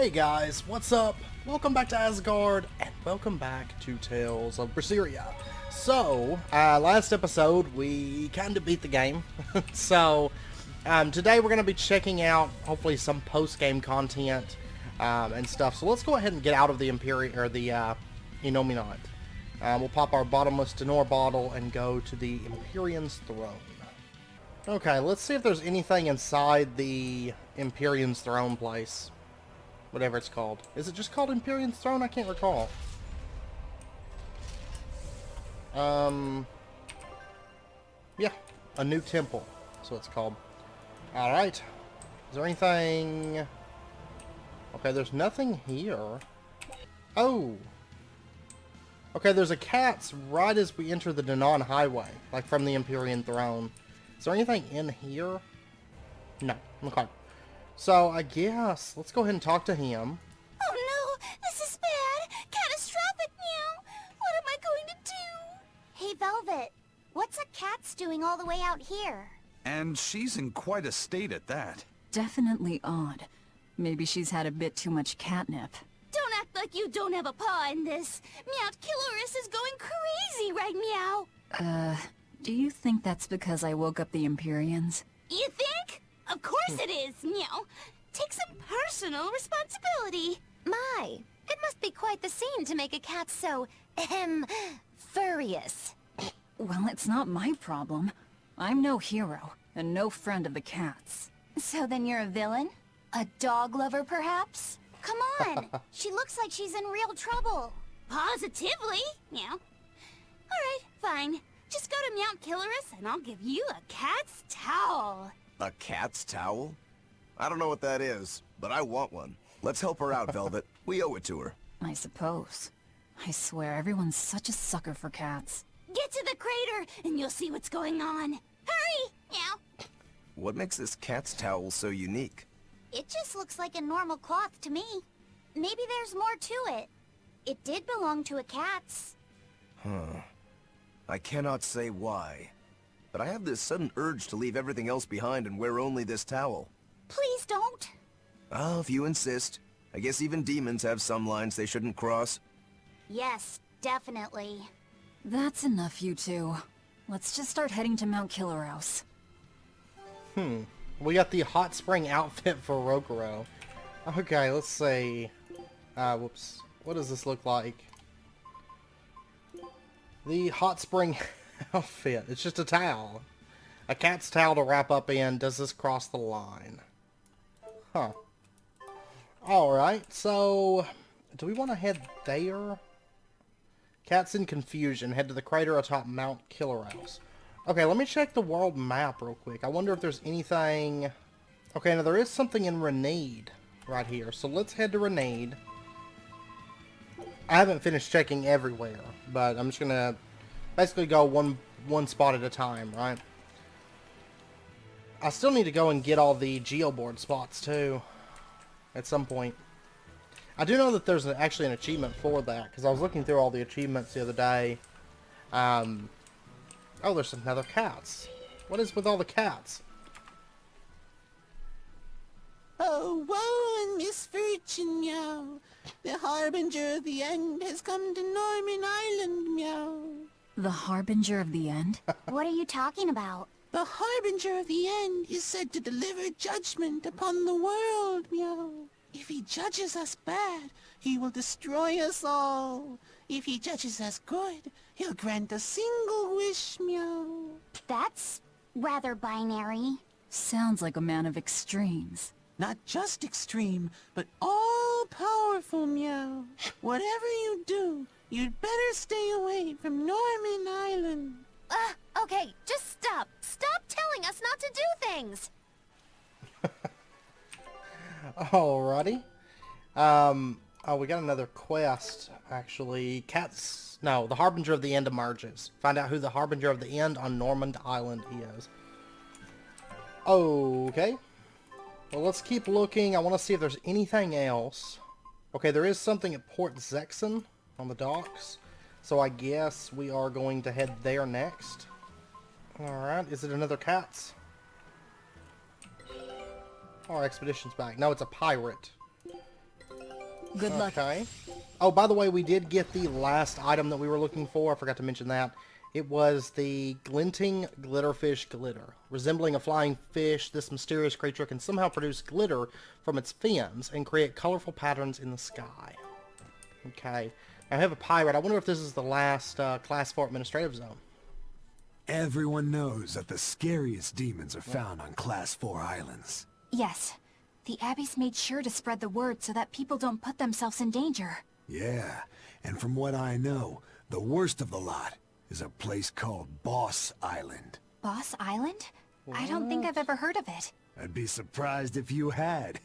Hey guys, what's up? Welcome back to Asgard, and welcome back to Tales of Berseria. So, last episode, we kind of beat the game. So, today we're going to be checking out, hopefully, some post-game content, and stuff. So let's go ahead and get out of the Imperium, or the, Innominat. We'll pop our bottomless Tenor bottle and go to the Empyrean's throne. Okay, let's see if there's anything inside the Empyrean's throne place. Whatever it's called. Is it just called Empyrean's Throne? I can't recall. Yeah. A new temple. That's what it's called. Alright. Is there anything... Okay, there's nothing here. Oh! Okay, there's a cat's right as we enter the Danon Highway. Like from the Empyrean Throne. Is there anything in here? No. Okay. So, I guess, let's go ahead and talk to him. Oh no, this is bad! Catastrophic now! What am I going to do? Hey Velvet, what's a cat's doing all the way out here? And she's in quite a state at that. Definitely odd. Maybe she's had a bit too much catnip. Don't act like you don't have a paw in this! Meowt Killeris is going crazy right meow! Do you think that's because I woke up the Empyreans? You think? Of course it is, meow! Take some personal responsibility! My, it must be quite the scene to make a cat so, furious. Well, it's not my problem. I'm no hero, and no friend of the cats. So then you're a villain? A dog lover, perhaps? Come on! She looks like she's in real trouble. Positively, meow. Alright, fine. Just go to Mount Killeris and I'll give you a cat's towel. A cat's towel? I don't know what that is, but I want one. Let's help her out, Velvet. We owe it to her. I suppose. I swear, everyone's such a sucker for cats. Get to the crater and you'll see what's going on. Hurry! Meow. What makes this cat's towel so unique? It just looks like a normal cloth to me. Maybe there's more to it. It did belong to a cat's. Huh. I cannot say why, but I have this sudden urge to leave everything else behind and wear only this towel. Please don't. Oh, if you insist. I guess even demons have some lines they shouldn't cross. Yes, definitely. That's enough, you two. Let's just start heading to Mount Killeros. We got the hot spring outfit for Rokuro. Okay, let's see. Whoops. What does this look like? The hot spring outfit. It's just a towel. A cat's towel to wrap up in. Does this cross the line? Huh. Alright, so... do we want to head there? Cat's in confusion. Head to the crater atop Mount Killeros. Okay, let me check the world map real quick. I wonder if there's anything... Okay, now there is something in Renede right here. So let's head to Renede. I haven't finished checking everywhere, but I'm just gonna basically go one spot at a time, right? I still need to go and get all the geoboard spots too, at some point. I do know that there's actually an achievement for that, because I was looking through all the achievements the other day. Oh, there's another cats. What is with all the cats? Oh, woe and misfortune, meow. The harbinger of the end has come to Norman Island, meow. The Harbinger of the End? What are you talking about? The harbinger of the end is said to deliver judgment upon the world, meow. If he judges us bad, he will destroy us all. If he judges us good, he'll grant a single wish, meow. That's rather binary. Sounds like a man of extremes. Not just extreme, but all-powerful, meow. Whatever you do, you'd better stay away from Norman Island. Okay, just stop. Stop telling us not to do things. Alrighty. Oh, we got another quest, actually. No, the Harbinger of the End emerges. Find out who the Harbinger of the End on Normand Island is. Okay. Well, let's keep looking. I want to see if there's anything else. Okay, there is something at Port Zexon on the docks. So I guess we are going to head there next. Alright, is it another cat's? Our expedition's back. No, it's a pirate. Good luck. Okay. Oh, by the way, we did get the last item that we were looking for. I forgot to mention that. It was the glinting glitterfish glitter. Resembling a flying fish, this mysterious creature can somehow produce glitter from its fins and create colorful patterns in the sky. Okay. I have a pirate. I wonder if this is the last Class 4 administrative zone. Everyone knows that the scariest demons are found on Class 4 islands. Yes. The Abbey's made sure to spread the word so that people don't put themselves in danger. Yeah, and from what I know, the worst of the lot is a place called Boss Island. Boss Island? I don't think I've ever heard of it. I'd be surprised if you had.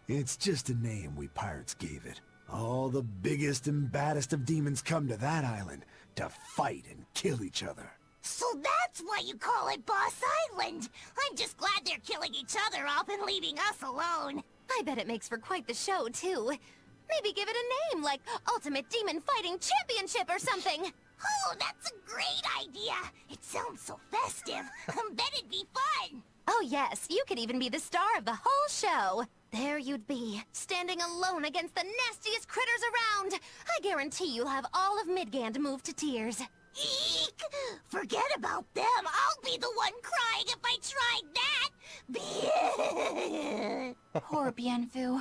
It's just a name we pirates gave it. All the biggest and baddest of demons come to that island to fight and kill each other. So that's why you call it Boss Island. I'm just glad they're killing each other off and leaving us alone. I bet it makes for quite the show, too. Maybe give it a name, like Ultimate Demon Fighting Championship or something. Oh, that's a great idea. It sounds so festive. Bet it'd be fun. Oh yes, you could even be the star of the whole show. There you'd be, standing alone against the nastiest critters around. I guarantee you'll have all of Midgand moved to tears. Eek! Forget about them. I'll be the one crying if I tried that. Poor Bienfu.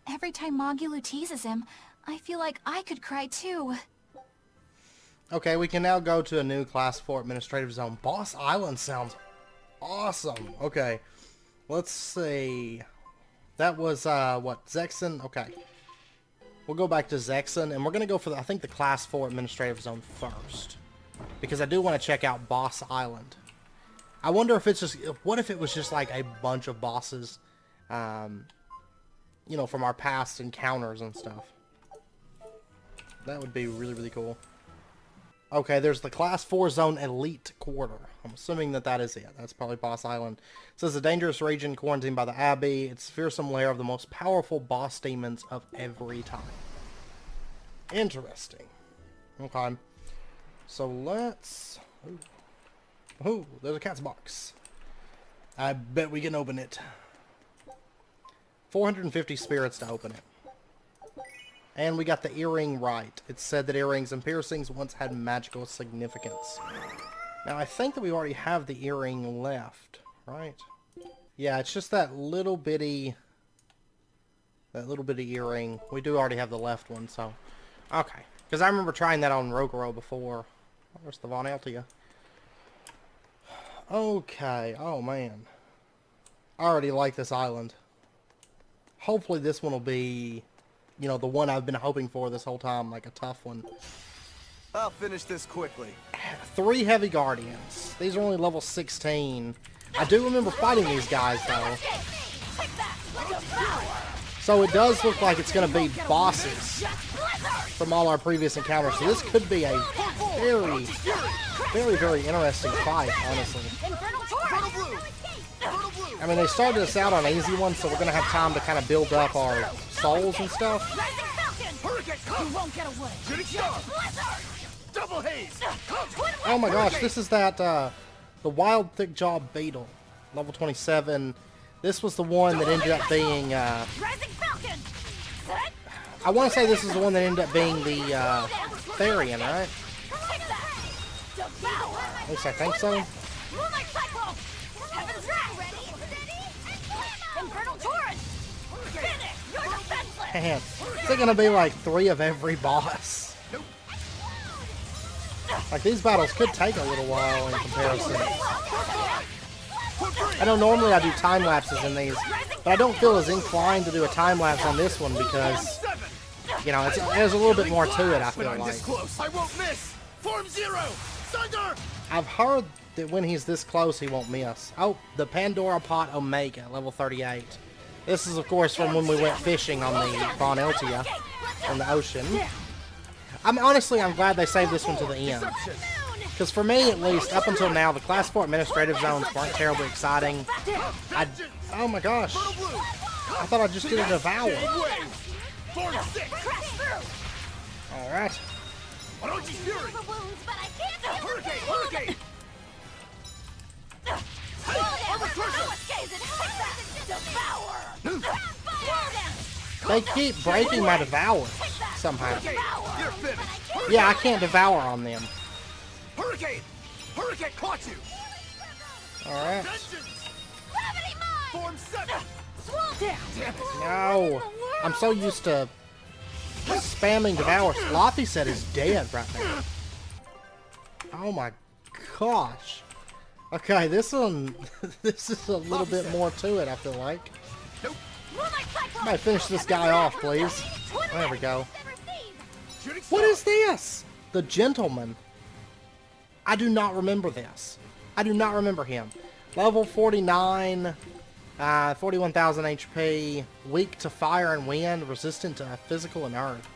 Every time Mogulu teases him, I feel like I could cry too. Okay, we can now go to a new Class 4 administrative zone. Boss Island sounds awesome. Okay, let's see. That was, what, Zexen? Okay. We'll go back to Zexen, and we're going to go for, I think, the Class 4 administrative zone first. Because I do want to check out Boss Island. I wonder if it's just, what if it was just like a bunch of bosses, you know, from our past encounters and stuff. That would be really, really cool. Okay, there's the Class 4 Zone Elite Quarter. I'm assuming that that is it. That's probably Boss Island. It says a dangerous region quarantined by the Abbey. It's a fearsome lair of the most powerful boss demons of every time. Interesting. Okay. So let's... Ooh, there's a cat's box. I bet we can open it. 450 spirits to open it. And we got the earring right. It said that earrings and piercings once had magical significance. Now, I think that we already have the earring left, right? Yeah, it's just that little bitty earring. We do already have the left one, so... Okay. Because I remember trying that on Rogoro before. Where's the Von Altia? Okay. Oh, man. I already like this island. Hopefully this one will be... You know, the one I've been hoping for this whole time, like a tough one. I'll finish this quickly. 3 heavy guardians. These are only level 16. I do remember fighting these guys, though. So it does look like it's going to be bosses from all our previous encounters. So this could be a very, very, very interesting fight, honestly. I mean, they started us out on easy ones, so we're going to have time to kind of build up our souls and stuff. Oh my gosh, this is that, the Wild Thick Jaw Beetle, level 27. This was the one that ended up being, I want to say this is the one that ended up being the, Therian, right? At least I think so. Man, is it gonna be like 3 of every boss? Like, these battles could take a little while in comparison. I know normally I do time lapses in these, but I don't feel as inclined to do a time lapse on this one because, you know, there's a little bit more to it, I feel like. I won't miss. Form 0. Thunder. I've heard that when he's this close, he won't miss. Oh, the Pandora Pot Omega, level 38. This is, of course, from when we went fishing on the Von Eltia in the ocean. I'm glad they saved this one to the end. Because for me, at least, up until now, the Class 4 administrative zones weren't terribly exciting. Oh my gosh. I thought I just did a devour. Alright. They keep breaking my devour somehow. You're finished. Yeah, I can't devour on them. Hurricane! Hurricane caught you! Alright. Form 7! No. I'm so used to spamming devour. Slothy said is dead right now. Oh my gosh. Okay, this one, this is a little bit more to it, I feel like. I might finish this guy off, please. There we go. What is this? The Gentleman. I do not remember this. I do not remember him. Level 49, 41,000 HP, weak to fire and wind, resistant to physical and earth.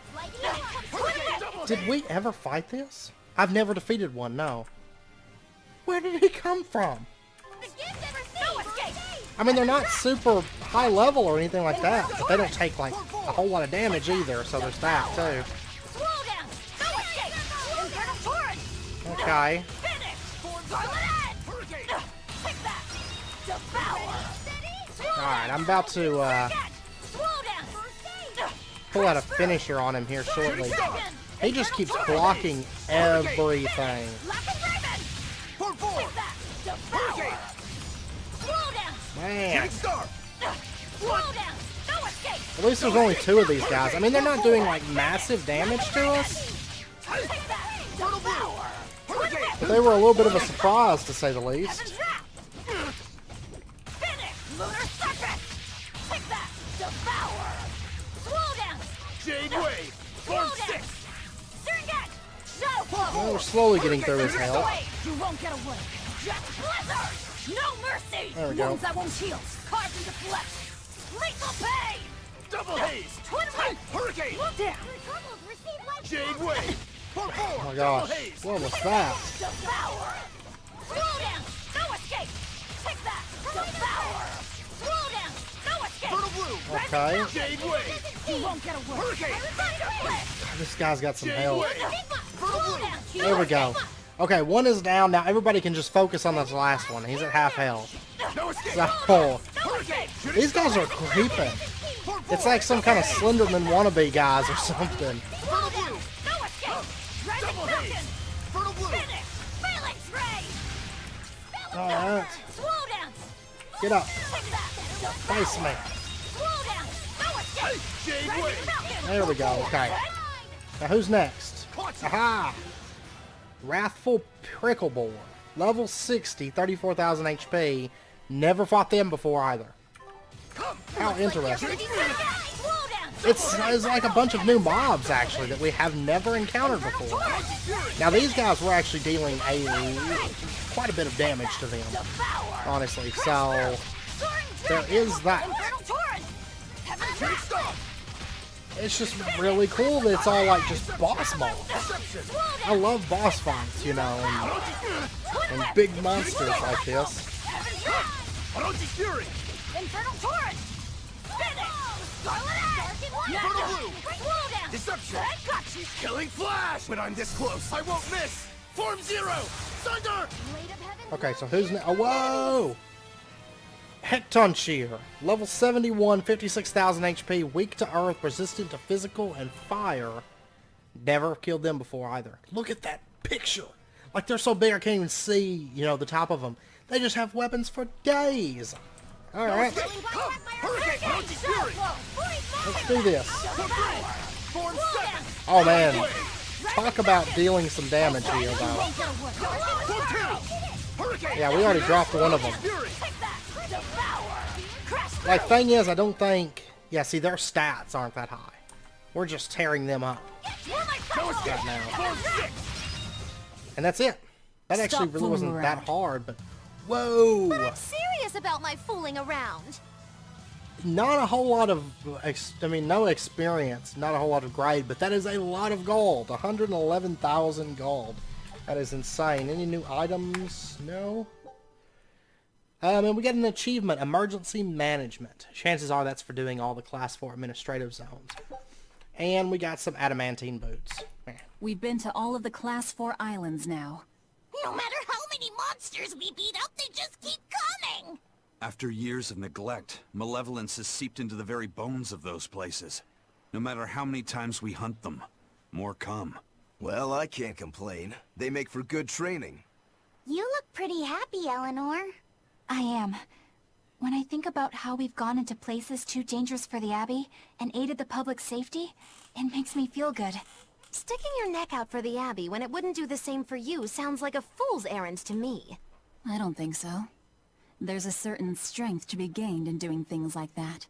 Did we ever fight this? I've never defeated one, no. Where did he come from? I mean, they're not super high level or anything like that, but they don't take like a whole lot of damage either, so there's that too. Okay. Alright, I'm about to pull out a finisher on him here shortly. He just keeps blocking everything. Man. At least there's only 2 of these guys. I mean, they're not doing like massive damage to us, but they were a little bit of a surprise, to say the least. Jade Wave! Form 6! Well, we're slowly getting through his health. You won't get away. Jet Blizzard! No mercy! There we go. Wounds that won't heal. Carved into flesh. Lethal pain! Double haze! Hurricane! Down. Jade Wave! Form 4! Oh my gosh. What was that? Devour! Slow down! No escape! Take that! Devour! Slow down! No escape! Fertile Blue! Okay. Jade Wave! You won't get away. Hurricane! This guy's got some health. Fertile Blue! There we go. Okay, one is down. Now everybody can just focus on this last one. He's at half health. No escape! So, Hurricane! these guys are creeping. It's like some kind of Slenderman wannabe guys or something. Fertile Blue! No escape! Double haze! Fertile Blue! Phalanx Ray! Alright. Slow down! Get up. Take that! Face me. Slow down! No escape! Jade Wave! There we go. Okay. Now who's next? Aha! Wrathful Pricklebore. Level 60, 34,000 HP. Never fought them before either. How interesting. It's like a bunch of new mobs, actually, that we have never encountered before. Now, these guys were actually dealing quite a bit of damage to them, honestly. So, there is that. It's just really cool that it's all like just boss mobs. I love boss fights, you know, and big monsters like this. Fury! Infernal Torrent! Fertile Blue! Deception! Killing Flash! When I'm this close, I won't miss! Form 0! Thunder! Okay, so who's next? Oh, whoa! Hecton Shear. Level 71, 56,000 HP, weak to earth, resistant to physical and fire. Never killed them before either. Look at that picture! Like, they're so big I can't even see, you know, the top of them. They just have weapons for days. Alright, Hurricane! Fury! let's do this. Form 7! Oh man, talk about dealing some damage here though. Form 2! Hurricane! Yeah, we already dropped one of them. Fury! Like, thing is, I don't think... Yeah, see, their stats aren't that high. We're just tearing them up right now. Form 6! And that's it. That actually Stop really wasn't fooling that around. hard, but... Whoa! But I'm serious about my fooling around. Not a whole lot of... no experience. Not a whole lot of grade, but that is a lot of gold. 111,000 gold. That is insane. Any new items? No? And we get an achievement, Emergency Management. Chances are that's for doing all the Class 4 administrative zones. And we got some adamantine boots. We've been to all of the Class 4 islands now. No matter how many monsters we beat up, they just keep coming. After years of neglect, malevolence has seeped into the very bones of those places. No matter how many times we hunt them, more come. Well, I can't complain. They make for good training. You look pretty happy, Eleanor. I am. When I think about how we've gone into places too dangerous for the Abbey and aided the public safety, it makes me feel good. Sticking your neck out for the Abbey when it wouldn't do the same for you sounds like a fool's errand to me. I don't think so. There's a certain strength to be gained in doing things like that.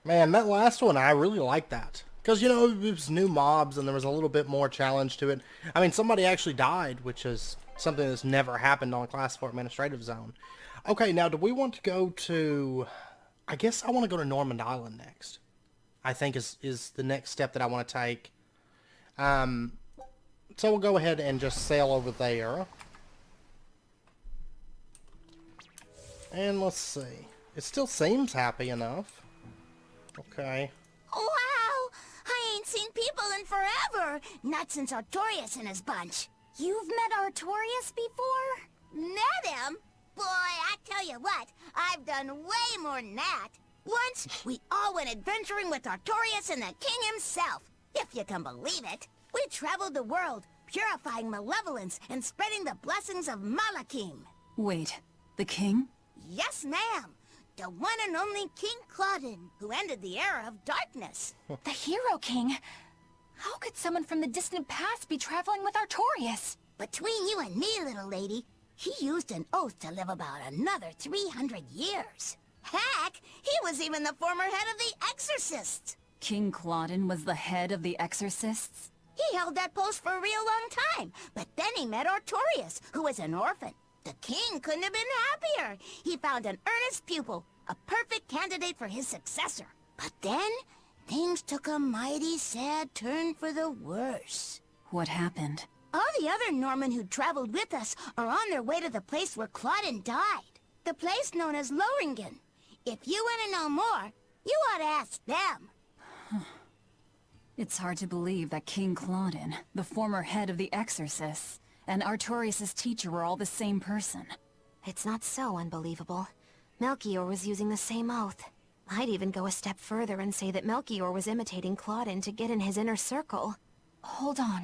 Man, that last one, I really like that. Because, you know, it was new mobs and there was a little bit more challenge to it. I mean, somebody actually died, which is something that's never happened on Class 4 Administrative Zone. Okay, now do we want to go to... I guess I want to go to Normandy Island next. I think is the next step that I want to take. So we'll go ahead and just sail over there. And let's see. It still seems happy enough. Okay. Wow! I ain't seen people in forever. Not since Artorias and his bunch. You've met Artorias before? Met him? Boy, I tell you what, I've done way more than that. Once, we all went adventuring with Artorias and the king himself. If you can believe it. We traveled the world, purifying malevolence and spreading the blessings of Malakim. Wait, the king? Yes, ma'am. The one and only King Claudin, who ended the era of darkness. The Hero King? How could someone from the distant past be traveling with Artorias? Between you and me, little lady, he used an oath to live about another 300 years. Heck, he was even the former head of the Exorcists. King Claudin was the head of the Exorcists? He held that post for a real long time, but then he met Artorias, who was an orphan. The king couldn't have been happier. He found an earnest pupil, a perfect candidate for his successor. But then, things took a mighty sad turn for the worse. What happened? All the other Norman who traveled with us are on their way to the place where Claudin died. The place known as Lohringen. If you want to know more, you ought to ask them. It's hard to believe that King Claudin, the former head of the Exorcists, and Artorias' teacher were all the same person. It's not so unbelievable. Melchior was using the same oath. I'd even go a step further and say that Melchior was imitating Claudin to get in his inner circle. Hold on.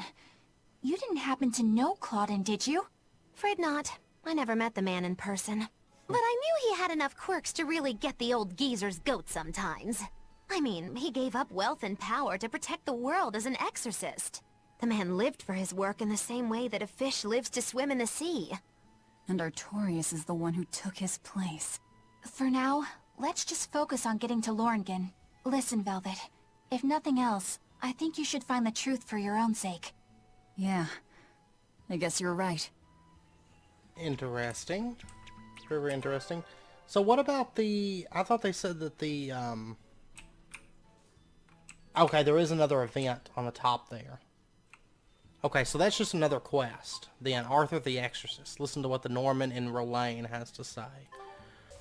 You didn't happen to know Claudin, did you? Afraid not. I never met the man in person. But I knew he had enough quirks to really get the old geezer's goat sometimes. I mean, he gave up wealth and power to protect the world as an exorcist. The man lived for his work in the same way that a fish lives to swim in the sea. And Artorias is the one who took his place. For now, let's just focus on getting to Lohringen. Listen, Velvet. If nothing else, I think you should find the truth for your own sake. Yeah. I guess you're right. Interesting. Very interesting. So what about the... I thought they said that the... Okay, there is another event on the top there. Okay, so that's just another quest. Then, Arthur the Exorcist. Listen to what the Norman in Rolaine has to say.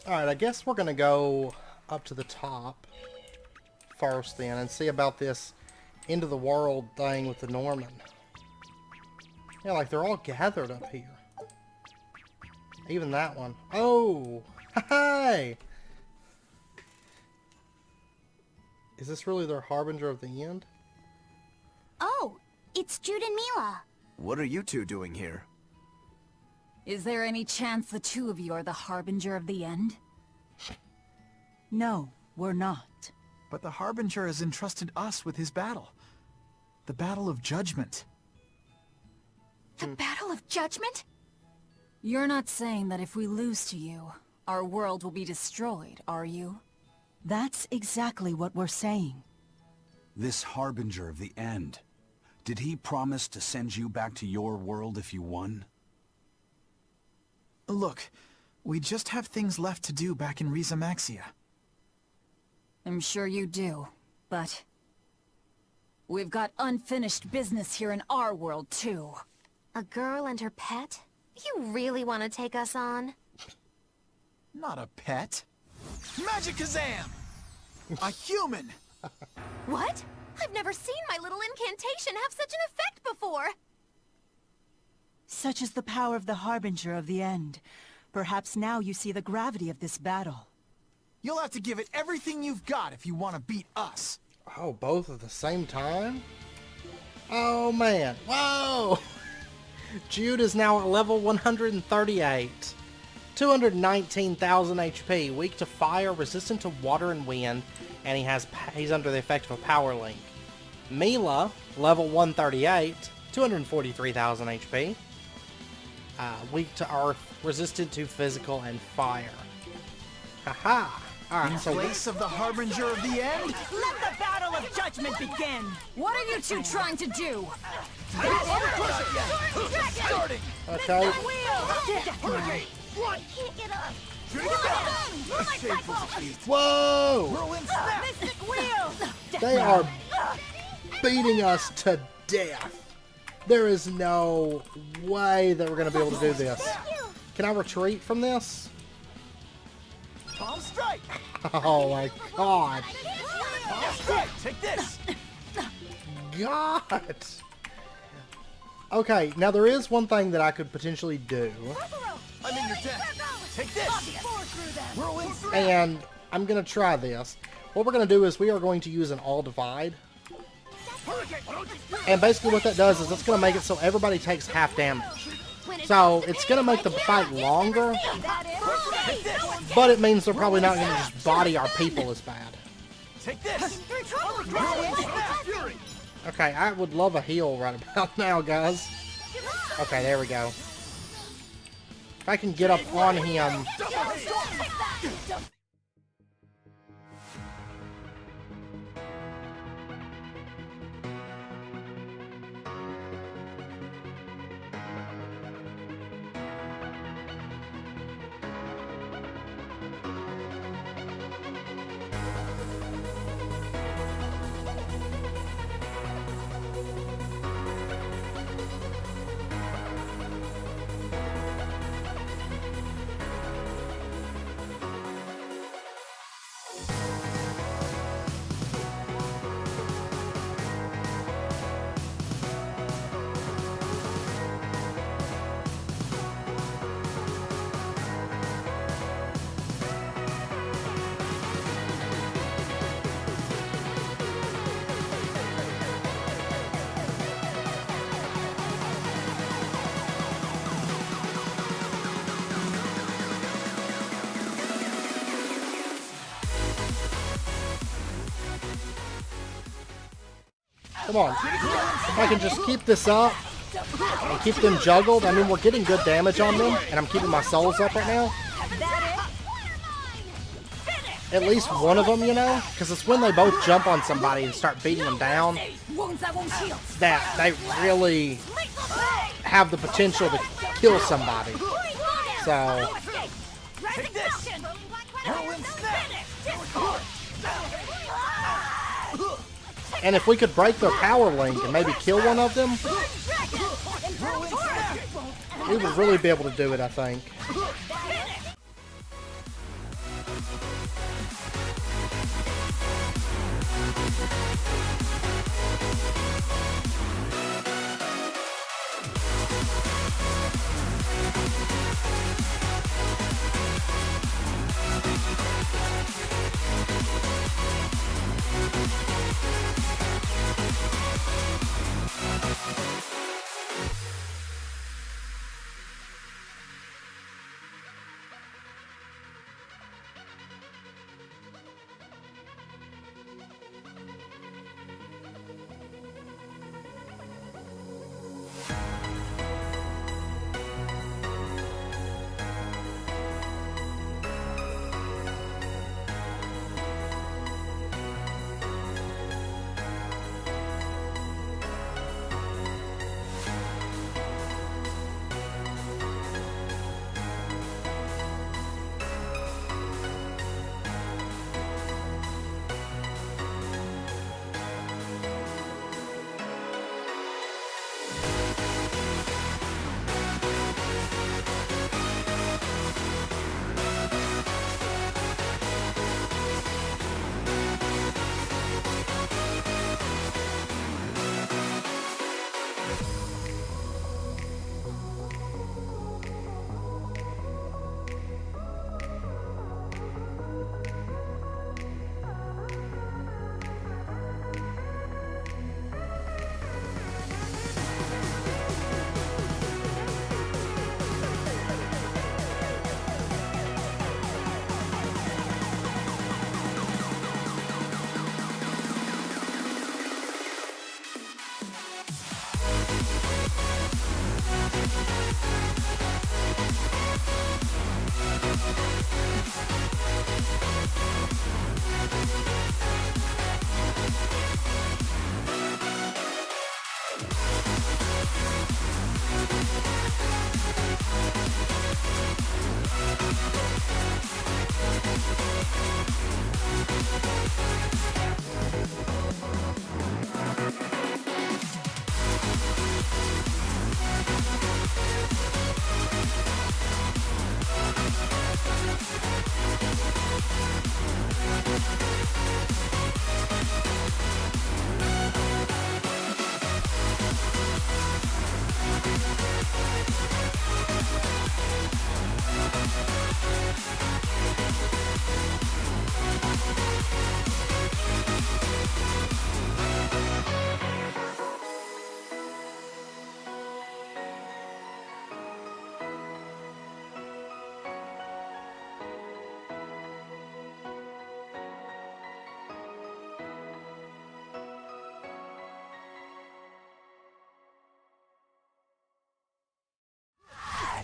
Alright, I guess we're going to go up to the top first then and see about this end of the world thing with the Norman. Yeah, like they're all gathered up here. Even that one. Oh! Hi! Is this really their harbinger of the end? Oh, it's Jude and Mila. What are you two doing here? Is there any chance the two of you are the harbinger of the end? No, we're not. But the Harbinger has entrusted us with his battle. The Battle of Judgment. The Battle of Judgment? You're not saying that if we lose to you, our world will be destroyed, are you? That's exactly what we're saying. This Harbinger of the End. Did he promise to send you back to your world if you won? Look, we just have things left to do back in Riza Maxia. I'm sure you do, but... we've got unfinished business here in our world, too. A girl and her pet? You really want to take us on? Not a pet. Magic Kazam! A human! What? I've never seen my little incantation have such an effect before! Such is the power of the Harbinger of the End. Perhaps now you see the gravity of this battle. You'll have to give it everything you've got if you want to beat us. Oh, both at the same time? Oh, man. Whoa! Jude is now at level 138. 219,000 HP, weak to fire, resistant to water and wind, and he's under the effect of a power link. Mila, level 138, 243,000 HP, weak to earth, resistant to physical and fire. Haha! Alright, In so place of the Harbinger of the End? Let the battle of judgment begin! What are you two trying to do? okay. Can't get up. Whoa! Whirlwind snap! Mystic wheel! They are beating us to death. There is no way that we're going to be able to do this. Can I retreat from this? Palm strike! Oh my god. Palm strike! Take this! God. Okay, now there is one thing that I could potentially do. I'm in your deck! Take this! Whirlwind snap! And I'm going to try this. What we're going to do is we are going to use an all divide. And basically what that does is it's going to make it so everybody takes half damage. So it's going to make the fight longer, but it means they're probably not going to just body our people as bad. Take this! Okay, I would love a heal right about now, guys. Okay, there we go. If I can get up on him... Come on. If I can just keep this up and keep them juggled. I mean, we're getting good damage on them, and I'm keeping my souls up right now. At least one of them, you know? Because it's when they both jump on somebody and start beating them down that they really have the potential to kill somebody. So... And if we could break their power link and maybe kill one of them, we would really be able to do it, I think.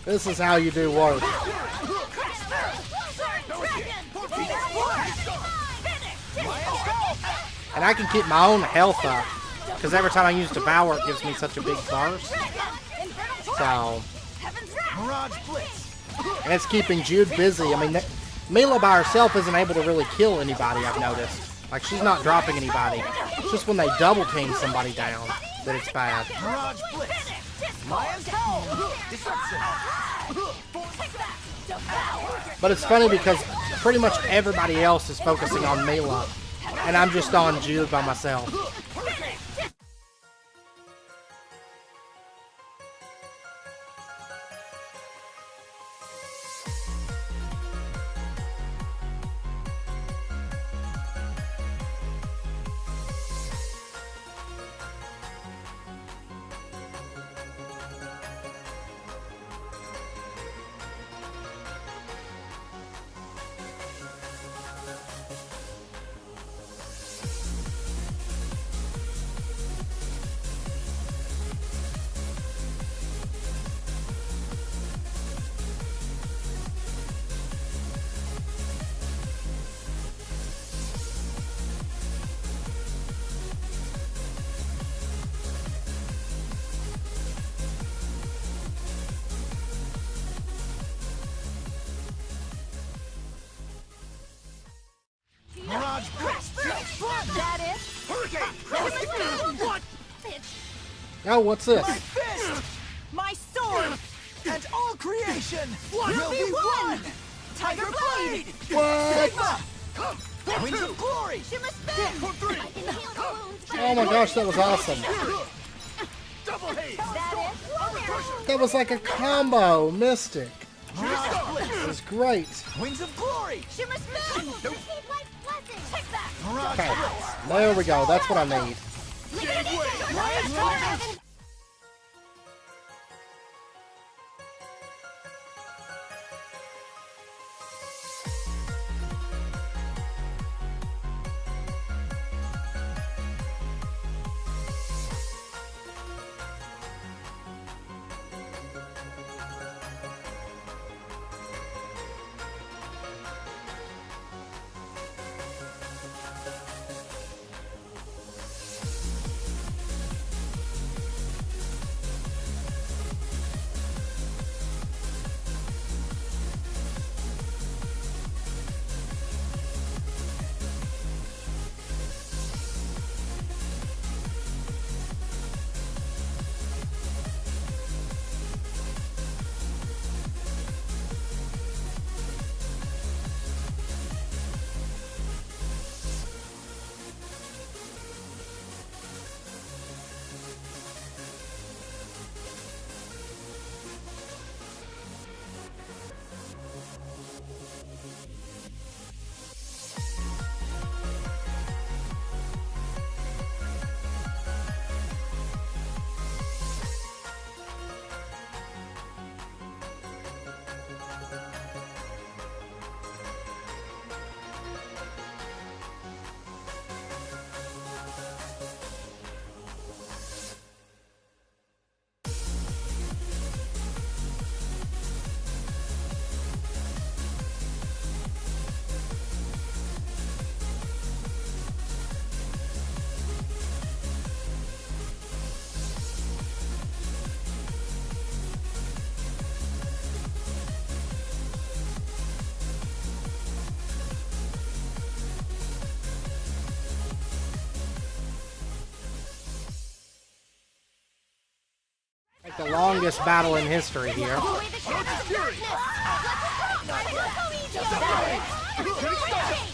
This is how you do work. And I can keep my own health up, because every time I use Devour, it gives me such a big burst. So, and it's keeping Jude busy. I mean, Mila by herself isn't able to really kill anybody, I've noticed. Like, she's not dropping anybody. It's just when they double team somebody down that it's bad. But it's funny because pretty much everybody else is focusing on Mila, and I'm just on Jude by myself. Oh, what's this? My fist! My sword! And all creation will be one! Tiger Blade! What? Wings of Glory! Oh my gosh, that was awesome. Double haze! That was like a combo, Mystic. It was great. Wings of Glory! Okay, there we go. That's what I need. Like the longest battle in history here. Oh,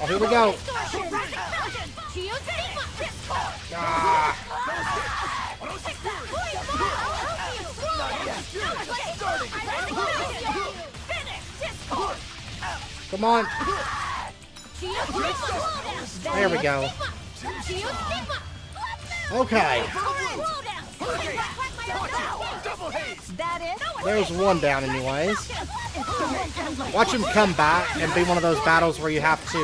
here we go. Ah. Come on. There we go. Okay. There's one down anyways. Watch him come back and be one of those battles where you have to,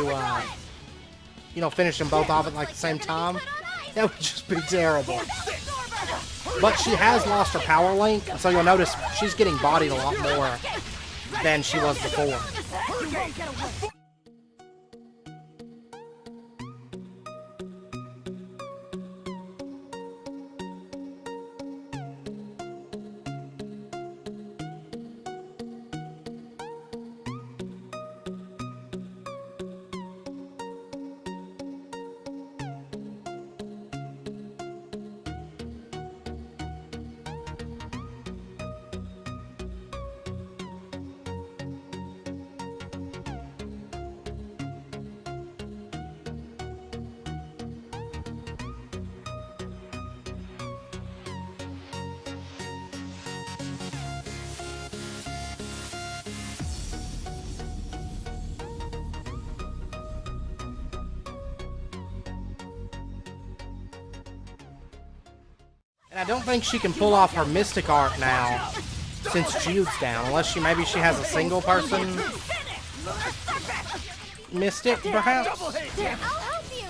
you know, finish them both off at like the same time. That would just be terrible. But she has lost her power link, and so you'll notice she's getting bodied a lot more than she was before. And I don't think she can pull off her mystic art now, since Jude's down, unless maybe she has a single person mystic, perhaps? Here, I'll help you.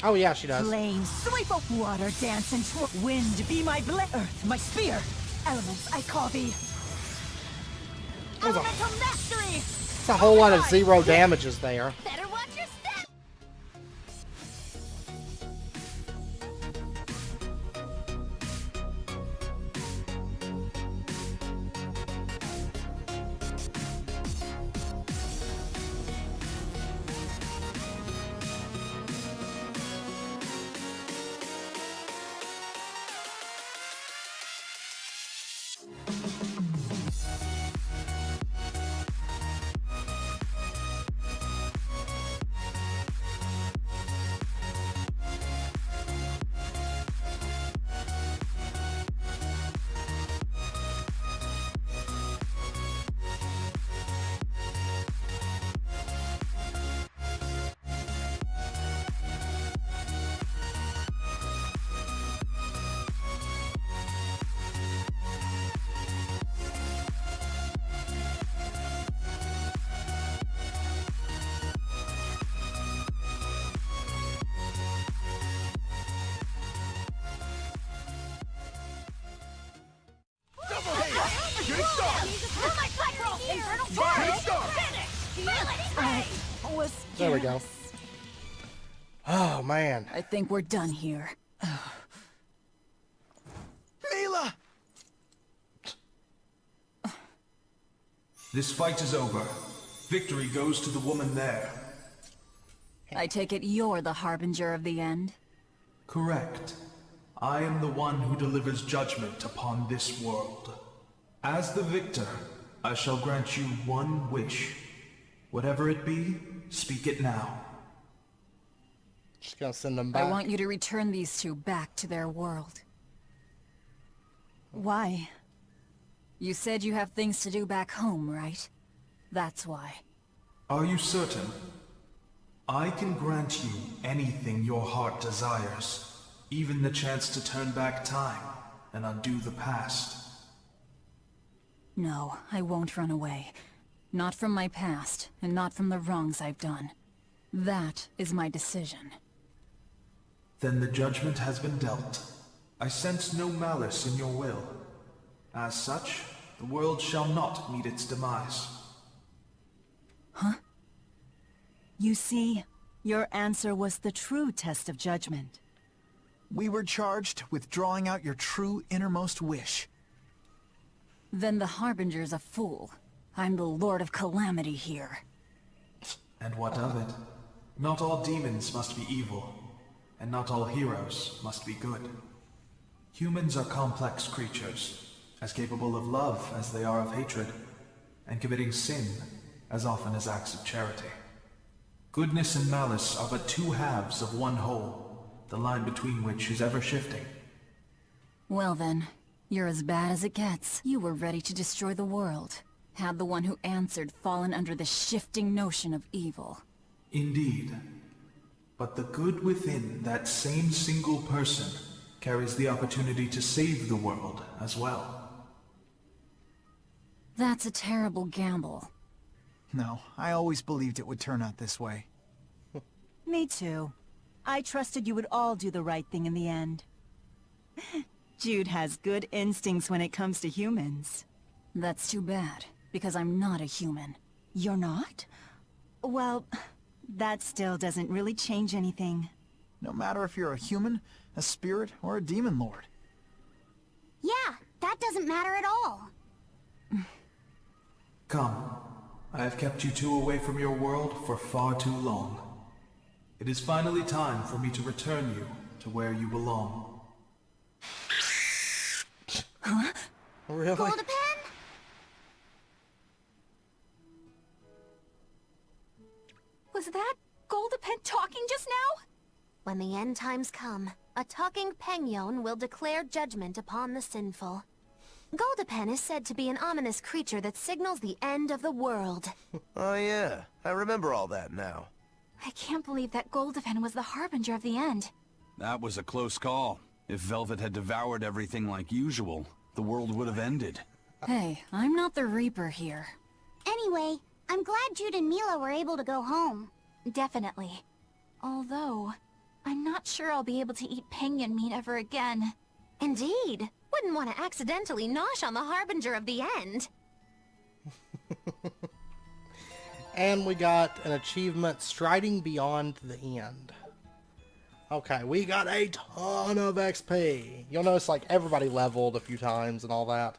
Oh yeah, she does. Flame, sweep up water, dance and wind, be my earth, my spear. Elements, I call thee. Elemental mastery. It's a whole lot of 0 damages there. Better watch your step. There we go. Oh man. I think we're done here. Mila! This fight is over. Victory goes to the woman there. I take it you're the harbinger of the end? Correct. I am the one who delivers judgment upon this world. As the victor, I shall grant you one wish. Whatever it be, speak it now. Just gonna send them back. I want you to return these two back to their world. Why? You said you have things to do back home, right? That's why. Are you certain? I can grant you anything your heart desires. Even the chance to turn back time and undo the past. No, I won't run away. Not from my past, and not from the wrongs I've done. That is my decision. Then the judgment has been dealt. I sense no malice in your will. As such, the world shall not meet its demise. Huh? You see, your answer was the true test of judgment. We were charged with drawing out your true innermost wish. Then the Harbinger's a fool. I'm the Lord of Calamity here. And what of it? Not all demons must be evil, and not all heroes must be good. Humans are complex creatures, as capable of love as they are of hatred, and committing sin as often as acts of charity. Goodness and malice are but two halves of one whole, the line between which is ever shifting. Well then, you're as bad as it gets. You were ready to destroy the world. Had the one who answered fallen under the shifting notion of evil. Indeed. But the good within that same single person carries the opportunity to save the world as well. That's a terrible gamble. No, I always believed it would turn out this way. Me too. I trusted you would all do the right thing in the end. Jude has good instincts when it comes to humans. That's too bad, because I'm not a human. You're not? Well, that still doesn't really change anything. No matter if you're a human, a spirit, or a demon lord. Yeah, that doesn't matter at all. Come. I have kept you two away from your world for far too long. It is finally time for me to return you to where you belong. Huh? Really? Golden Pen? Was that Golden talking just now? When the end times come, a talking Pengyone will declare judgment upon the sinful. Goldapen is said to be an ominous creature that signals the end of the world. Oh yeah, I remember all that now. I can't believe that Golden was the harbinger of the end. That was a close call. If Velvet had devoured everything like usual, the world would have ended. Hey, I'm not the Reaper here. Anyway, I'm glad Jude and Mila were able to go home. Definitely. Although, I'm not sure I'll be able to eat penguin meat ever again. Indeed. Wouldn't want to accidentally nosh on the harbinger of the end. And we got an achievement, Striding Beyond the End. Okay, we got a ton of XP. You'll notice like everybody leveled a few times and all that.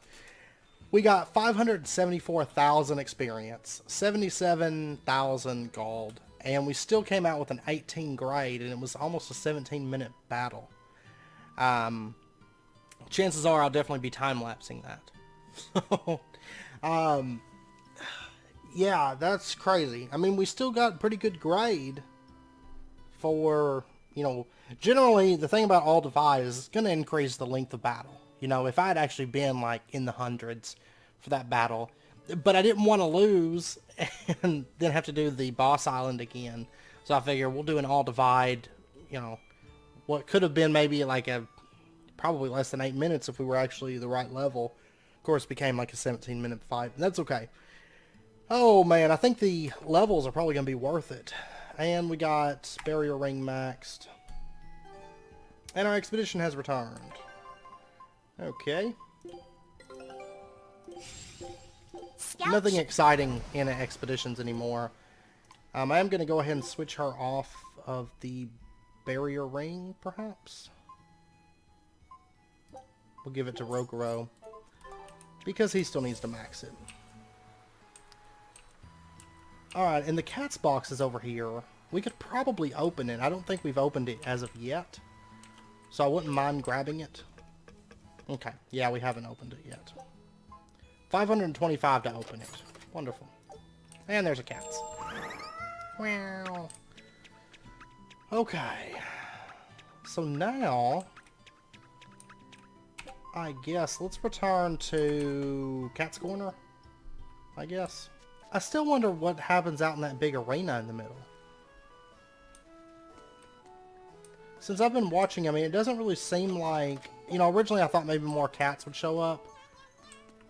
We got 574,000 experience, 77,000 gold, and we still came out with an 18 grade, and it was almost a 17-minute battle. Chances are I'll definitely be time-lapsing that. Yeah, that's crazy. I mean, we still got pretty good grade for, you know, generally the thing about All Divide is it's going to increase the length of battle. You know, if I had actually been like in the hundreds for that battle, but I didn't want to lose and then have to do the boss island again. So I figure we'll do an All Divide, you know, what could have been maybe like a probably less than 8 minutes if we were actually the right level. Of course, it became like a 17-minute fight, and that's okay. Oh man, I think the levels are probably going to be worth it. And we got Barrier Ring maxed. And our expedition has returned. Okay. Scout. Nothing exciting in expeditions anymore. I am going to go ahead and switch her off of the Barrier Ring, perhaps. We'll give it to Rogoro, because he still needs to max it. Alright, and the cat's box is over here. We could probably open it. I don't think we've opened it as of yet, so I wouldn't mind grabbing it. Okay, yeah, we haven't opened it yet. 525 to open it. Wonderful. And there's a cat's. Wow. Okay. So now, I guess let's return to Cat's Corner, I guess. I still wonder what happens out in that big arena in the middle. Since I've been watching, I mean, it doesn't really seem like... You know, originally I thought maybe more cats would show up,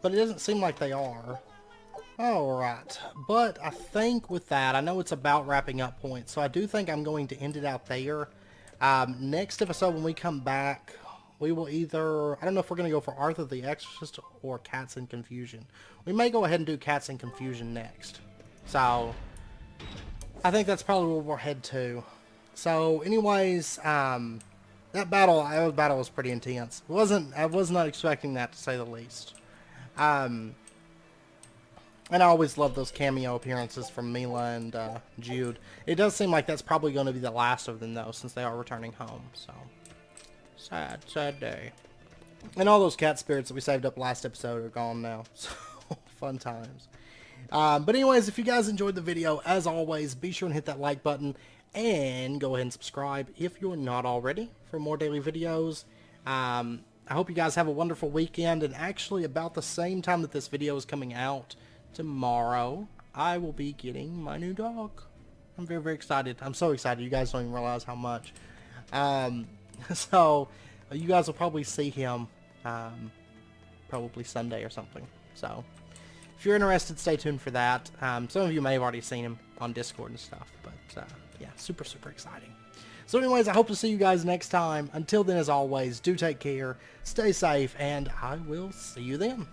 but it doesn't seem like they are. Alright, but I think with that, I know it's about wrapping up point, so I do think I'm going to end it out there. Next episode, when we come back, we will either... I don't know if we're going to go for Arthur the Exorcist or Cats in Confusion. We may go ahead and do Cats in Confusion next. So, I think that's probably where we'll head to. So, anyways, that battle was pretty intense. I was not expecting that, to say the least. And I always love those cameo appearances from Mila and Jude. It does seem like that's probably going to be the last of them, though, since they are returning home. So, sad day. And all those cat spirits that we saved up last episode are gone now. So, fun times. But anyways, if you guys enjoyed the video, as always, be sure and hit that like button. And go ahead and subscribe if you're not already for more daily videos. I hope you guys have a wonderful weekend. And actually, about the same time that this video is coming out, tomorrow, I will be getting my new dog. I'm very, very excited. I'm so excited. You guys don't even realize how much. So, you guys will probably see him probably Sunday or something. So, if if you're interested, stay tuned for that. Some of you may have already seen him on Discord and stuff, but yeah, super, super exciting. So anyways, I hope to see you guys next time. Until then, as always, do take care, stay safe, and I will see you then.